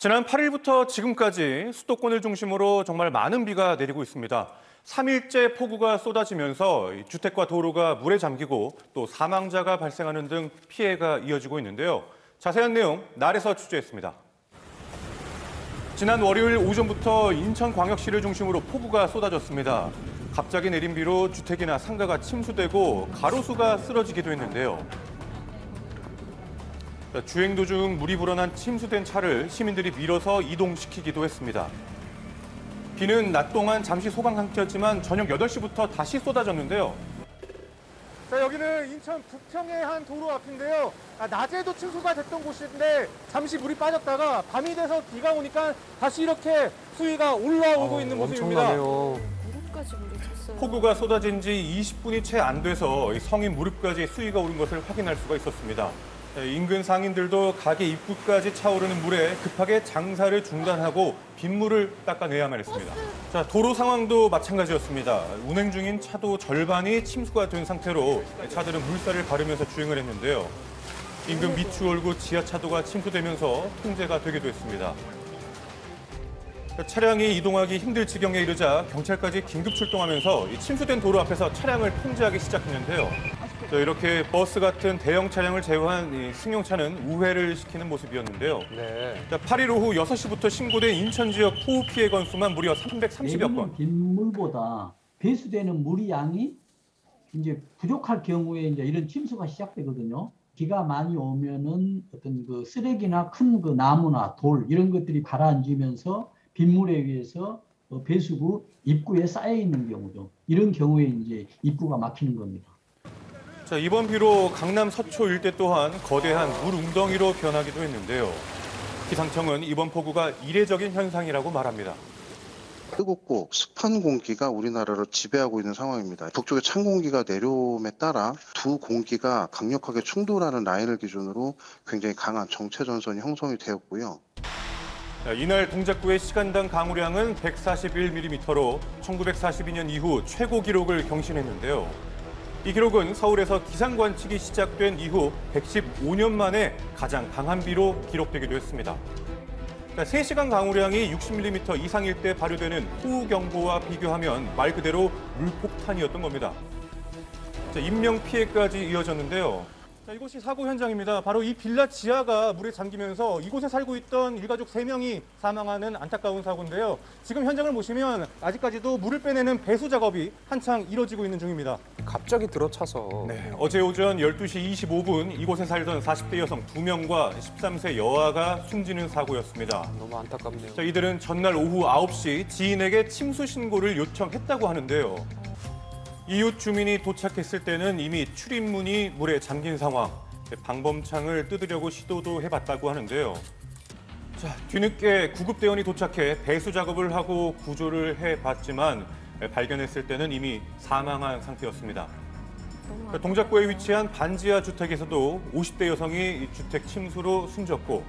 지난 8일부터 지금까지 수도권을 중심으로 정말 많은 비가 내리고 있습니다. 3일째 폭우가 쏟아지면서 주택과 도로가 물에 잠기고 또 사망자가 발생하는 등 피해가 이어지고 있는데요. 자세한 내용 날에서 취재했습니다. 지난 월요일 오전부터 인천광역시를 중심으로 폭우가 쏟아졌습니다. 갑자기 내린 비로 주택이나 상가가 침수되고 가로수가 쓰러지기도 했는데요. 주행 도중 물이 불어난 침수된 차를 시민들이 밀어서 이동시키기도 했습니다. 비는 낮 동안 잠시 소강 상태였지만 저녁 8시부터 다시 쏟아졌는데요. 자, 여기는 인천 부평의 한 도로 앞인데요. 낮에도 침수가 됐던 곳인데 잠시 물이 빠졌다가 밤이 돼서 비가 오니까 다시 이렇게 수위가 올라오고 있는 모습입니다. 무릎까지 물이 찼어요. 폭우가 쏟아진 지 20분이 채 안 돼서 성인 무릎까지 수위가 오른 것을 확인할 수가 있었습니다. 인근 상인들도 가게 입구까지 차오르는 물에 급하게 장사를 중단하고 빗물을 닦아내야만 했습니다. 자, 도로 상황도 마찬가지였습니다. 운행 중인 차도 절반이 침수가 된 상태로 차들은 물살을 가르면서 주행을 했는데요. 인근 미추홀구 지하차도가 침수되면서 통제가 되기도 했습니다. 차량이 이동하기 힘들 지경에 이르자 경찰까지 긴급 출동하면서 침수된 도로 앞에서 차량을 통제하기 시작했는데요. 이렇게 버스 같은 대형 차량을 제외한 승용차는 우회를 시키는 모습이었는데요. 8일 오후 6시부터 신고된 인천 지역 호우 피해 건수만 무려 330여 건. 빗물보다 배수되는 물의 양이 이제 부족할 경우에 이제 이런 침수가 시작되거든요. 비가 많이 오면은 어떤 그 쓰레기나 큰 그 나무나 돌 이런 것들이 가라앉으면서 빗물에 의해서 배수구 입구에 쌓여 있는 경우죠. 이런 경우에 이제 입구가 막히는 겁니다. 자, 이번 비로 강남 서초 일대 또한 거대한 물 웅덩이로 변하기도 했는데요. 기상청은 이번 폭우가 이례적인 현상이라고 말합니다. 뜨겁고 습한 공기가 우리나라를 지배하고 있는 상황입니다. 북쪽의 찬 공기가 내려옴에 따라 두 공기가 강력하게 충돌하는 라인을 기준으로 굉장히 강한 정체 전선이 형성이 되었고요. 이날 동작구의 시간당 강우량은 141mm로 1942년 이후 최고 기록을 경신했는데요. 이 기록은 서울에서 기상관측이 시작된 이후 115년 만에 가장 강한 비로 기록되기도 했습니다. 3시간 강우량이 60mm 이상일 때 발효되는 호우경보와 비교하면 말 그대로 물폭탄이었던 겁니다. 인명 피해까지 이어졌는데요. 이곳이 사고 현장입니다. 바로 이 빌라 지하가 물에 잠기면서 이곳에 살고 있던 일가족 3명이 사망하는 안타까운 사고인데요. 지금 현장을 보시면 아직까지도 물을 빼내는 배수 작업이 한창 이뤄지고 있는 중입니다. 갑자기 들어차서. 네, 어제 오전 12시 25분 이곳에 살던 40대 여성 2명과 13세 여아가 숨지는 사고였습니다. 너무 안타깝네요. 자, 이들은 전날 오후 9시 지인에게 침수 신고를 요청했다고 하는데요. 이웃 주민이 도착했을 때는 이미 출입문이 물에 잠긴 상황, 방범창을 뜯으려고 시도도 해봤다고 하는데요. 자, 뒤늦게 구급대원이 도착해 배수 작업을 하고 구조를 해봤지만 발견했을 때는 이미 사망한 상태였습니다. 동작구에 위치한 반지하 주택에서도 50대 여성이 주택 침수로 숨졌고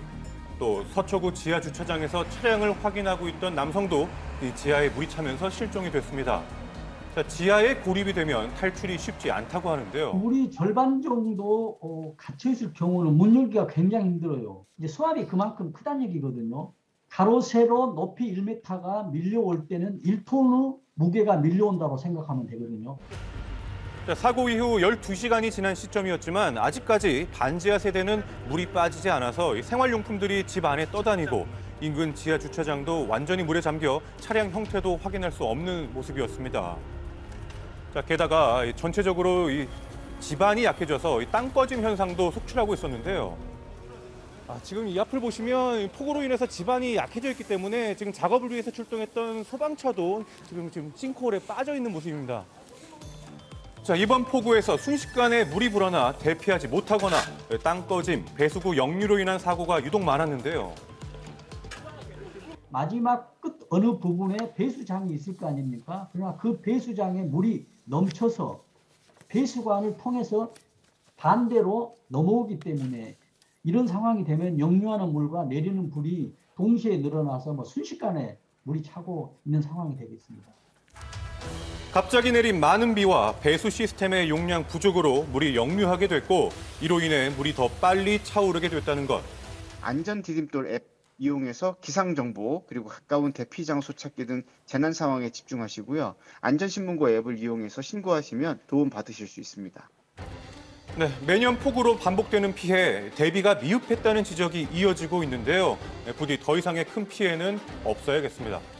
또 서초구 지하 주차장에서 차량을 확인하고 있던 남성도 이 지하에 물이 차면서 실종이 됐습니다. 지하에 고립이 되면 탈출이 쉽지 않다고 하는데요. 물이 절반 정도 갇혀 있을 경우는 문 열기가 굉장히 힘들어요. 이제 수압이 그만큼 크다는 얘기거든요. 가로 세로 높이 1m가 밀려올 때는 1톤의 무게가 밀려온다고 생각하면 되거든요. 사고 이후 12시간이 지난 시점이었지만 아직까지 반지하 세대는 물이 빠지지 않아서 생활용품들이 집 안에 떠다니고 인근 지하 주차장도 완전히 물에 잠겨 차량 형태도 확인할 수 없는 모습이었습니다. 자, 게다가 전체적으로 이 지반이 약해져서 땅 꺼짐 현상도 속출하고 있었는데요. 지금 이 앞을 보시면 폭우로 인해서 지반이 약해져 있기 때문에 지금 작업을 위해서 출동했던 소방차도 지금 싱크홀에 빠져 있는 모습입니다. 자, 이번 폭우에서 순식간에 물이 불어나 대피하지 못하거나 땅 꺼짐, 배수구 역류로 인한 사고가 유독 많았는데요. 마지막 끝 어느 부분에 배수장이 있을 거 아닙니까? 그러나 그 배수장에 물이 넘쳐서 배수관을 통해서 반대로 넘어오기 때문에 이런 상황이 되면 역류하는 물과 내리는 불이 동시에 늘어나서 순식간에 물이 차고 있는 상황이 되겠습니다. 갑자기 내린 많은 비와 배수 시스템의 용량 부족으로 물이 역류하게 됐고 이로 인해 물이 더 빨리 차오르게 됐다는 것. 안전 디딤돌 앱 이용해서 기상 정보 그리고 가까운 대피 장소 찾기 등 재난 상황에 집중하시고요. 안전신문고 앱을 이용해서 신고하시면 도움 받으실 수 있습니다. 네, 매년 폭우로 반복되는 피해, 대비가 미흡했다는 지적이 이어지고 있는데요. 부디 더 이상의 큰 피해는 없어야겠습니다.